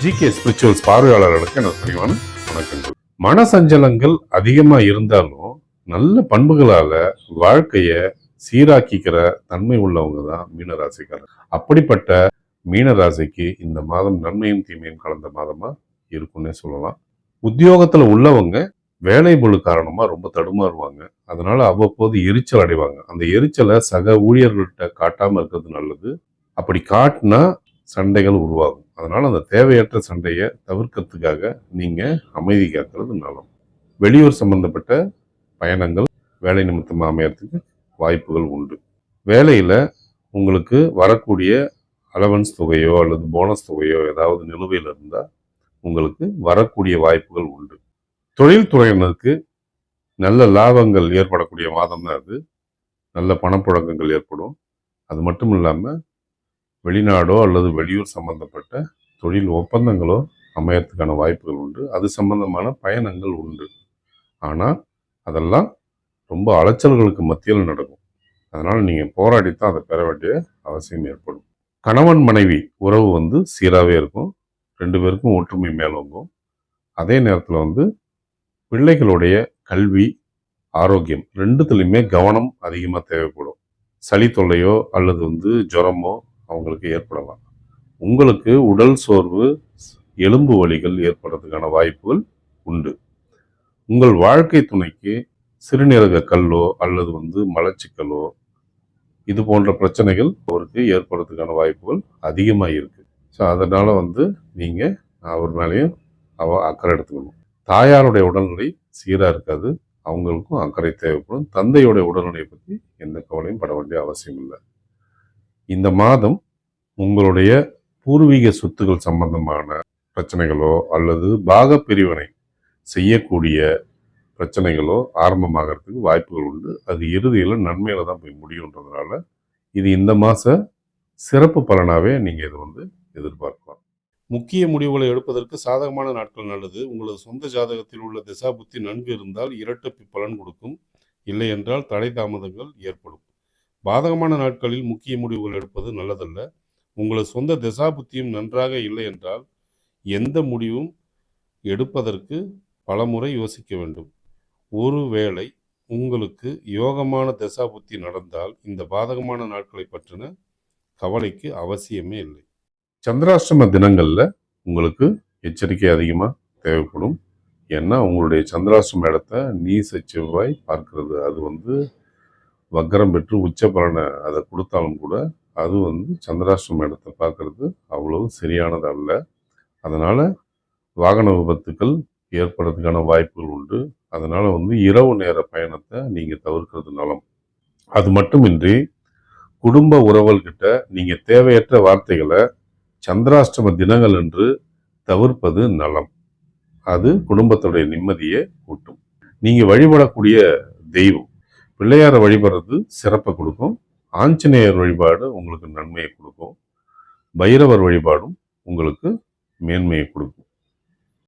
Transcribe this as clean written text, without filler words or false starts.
GK spirituals பார்வையாளர்களுக்கு எனக்கு பணிவான வணக்கங்கள். மனசஞ்சலங்கள் அதிகமா இருந்தாலும் நல்ல பண்புகளால வாழ்க்கைய சீராக்கிக்கிற தன்மை உள்ளவங்க தான் மீனராசிக்காரர். அப்படிப்பட்ட மீனராசிக்கு இந்த மாதம் நன்மையும் தீமையும் கலந்த மாதமா இருக்குன்னே சொல்லலாம். உத்தியோகத்துல உள்ளவங்க வேலை பளு காரணமா ரொம்ப தடுமாறுவாங்க. அதனால அவ்வப்போது எரிச்சல் அடைவாங்க. அந்த எரிச்சலை சக ஊழியர்கள்ட்ட காட்டாம இருக்கிறது நல்லது. அப்படி காட்டினா சண்டைகள் உருவாகும். அதனால அந்த தேவையற்ற சண்டையை தவிர்க்கிறதுக்காக நீங்க அமைதி காக்கிறது நலம். வெளியூர் சம்பந்தப்பட்ட பயணங்கள் வேலை நிமித்தமா அமையறதுக்கு வாய்ப்புகள் உண்டு. வேலையில உங்களுக்கு வரக்கூடிய அலவன்ஸ் தொகையோ அல்லது போனஸ் தொகையோ ஏதாவது நிலுவையில் இருந்தா உங்களுக்கு வரக்கூடிய வாய்ப்புகள் உண்டு. தொழில்துறையினருக்கு நல்ல லாபங்கள் ஏற்படக்கூடிய மாதம் தான் அது. நல்ல பணப்புழக்கங்கள் ஏற்படும். அது மட்டும் இல்லாம வெளிநாடோ அல்லது வெளியூர் சம்பந்தப்பட்ட தொழில் ஒப்பந்தங்களோ அமையறதுக்கான வாய்ப்புகள் உண்டு. அது சம்பந்தமான பயணங்கள் உண்டு. ஆனால் அதெல்லாம் ரொம்ப அலைச்சல்களுக்கு மத்தியில் நடக்கும். அதனால் நீங்கள் போராடித்தான் அதை பெற வேண்டிய அவசியம் ஏற்படும். கணவன் மனைவி உறவு சீராகவே இருக்கும். 2 பேருக்கும் ஒற்றுமை மேலோங்கும். அதே நேரத்தில் பிள்ளைகளுடைய கல்வி, ஆரோக்கியம் 2துலையுமே கவனம் அதிகமாக தேவைப்படும். சளி தொல்லையோ அல்லது ஜுரமோ அவங்களுக்கு ஏற்படலாம். உங்களுக்கு உடல் சோர்வு, எலும்பு வலிகள் ஏற்படுறதுக்கான வாய்ப்புகள் உண்டு. உங்கள் வாழ்க்கை துணைக்கு சிறுநீரக கல்லோ அல்லது மலச்சிக்கலோ இது போன்ற பிரச்சனைகள் அவருக்கு ஏற்படுறதுக்கான வாய்ப்புகள் அதிகமாக இருக்கு. ஸோ அதனால நீங்கள் அவர் மேலேயும் அக்கறை எடுத்துக்கணும். தாயாருடைய உடல்நிலை சீராக இருக்காது. அவங்களுக்கும் அக்கறை தேவைப்படும். தந்தையோடைய உடல்நிலையை பற்றி எந்த கவலையும் பட வேண்டிய அவசியம் இல்லை. இந்த மாதம் உங்களுடைய பூர்வீக சொத்துக்கள் சம்பந்தமான பிரச்சனைகளோ அல்லது பாக பிரிவினை செய்யக்கூடிய பிரச்சனைகளோ ஆரம்பமாகிறதுக்கு வாய்ப்புகள் உண்டு. அது இறுதியில் நன்மையில தான் போய் முடியுன்றதுனால இது இந்த மாச சிறப்பு பலனாகவே நீங்கள் இதை எதிர்பார்க்கலாம். முக்கிய முடிவுகளை எடுப்பதற்கு சாதகமான நாட்கள் நல்லது. உங்களது சொந்த ஜாதகத்தில் உள்ள திசா புத்தி நன்கு இருந்தால் இரட்டப்பு பலன் கொடுக்கும். இல்லை என்றால் தடை தாமதங்கள் ஏற்படும். பாதகமான நாட்களில் முக்கிய முடிவுகள் எடுப்பது நல்லதல்ல. உங்களது சொந்த திசா புத்தியும் நன்றாக இல்லை என்றால் எந்த முடிவும் எடுப்பதற்கு பலமுறை யோசிக்க வேண்டும். ஒருவேளை உங்களுக்கு யோகமான திசா புத்தி நடந்தால் இந்த பாதகமான நாட்களை பற்றின கவலைக்கு அவசியமே இல்லை. சந்திராஷ்டம தினங்கள்ல உங்களுக்கு எச்சரிக்கை அதிகமாக தேவைப்படும். ஏன்னா உங்களுடைய சந்திராஷ்டம இடத்தை நீச செவ்வாய் பார்க்கிறது. அது வக்கரம் பெற்று உச்ச பலனை அதை கொடுத்தாலும் கூட அது சந்திராஷ்டம இடத்தை பார்க்கறது அவ்வளவு சரியானது அல்ல. அதனால வாகன விபத்துக்கள் ஏற்படுறதுக்கான வாய்ப்புகள் உண்டு. அதனால இரவு நேர பயணத்தை நீங்க தவிர்க்கிறது நலம். அது மட்டுமின்றி குடும்ப உறவுகிட்ட நீங்க தேவையற்ற வார்த்தைகளை சந்திராஷ்டம தினங்கள் என்று தவிர்ப்பது நலம். அது குடும்பத்துடைய நிம்மதியை கூட்டும். நீங்க வழிபடக்கூடிய தெய்வம் பிள்ளையாரை வழிபடுறது சிறப்பை கொடுக்கும். ஆஞ்சநேயர் வழிபாடு உங்களுக்கு நன்மையை கொடுக்கும். பைரவர் வழிபாடும் உங்களுக்கு மேன்மையை கொடுக்கும்.